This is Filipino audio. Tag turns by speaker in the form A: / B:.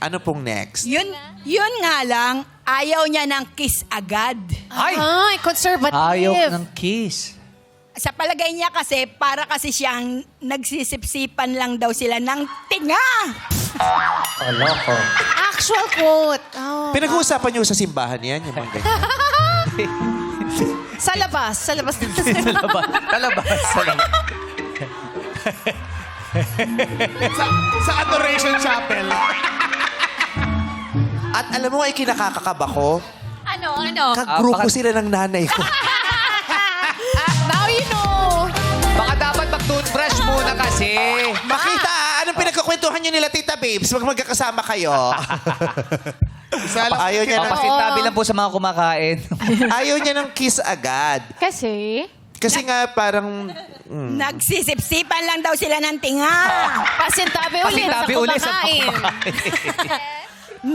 A: Ano pong next?
B: Yun nga lang, ayaw niya ng kiss agad.
C: Ay, conservative.
D: Ayaw ng kiss.
B: Sa palagay niya kasi, para kasi siyang nagsisipsipan lang daw sila ng tinga.
D: Aloko.
C: Actual quote. Oh.
A: Pinag-uusapan niyo sa simbahan yan, yung mga ganyan.
C: Sa labas. Sa labas.
D: Talabas.
E: Sa Adoration Chapel.
A: At alam mo, ay kinakakakaba ko.
C: Ano?
A: Kagrupo sila ng nanay ko.
C: Now you know.
D: Baka dapat mag-toothbrush muna kasi.
A: Makita, anong pinagkakwentuhan niyo nila, Tita Babes? Pag magkakasama kayo. Ayaw niya ng,
D: Papasintabi lang po sa mga kumakain.
A: ayaw niya ng kiss agad.
C: Kasi?
A: Kasi nga parang...
B: Nagsisipsipan lang daw sila ng tinga.
C: Pasintabi ulit sa
D: Pasintabi ulit sa
C: kumakain.
D: kumakain.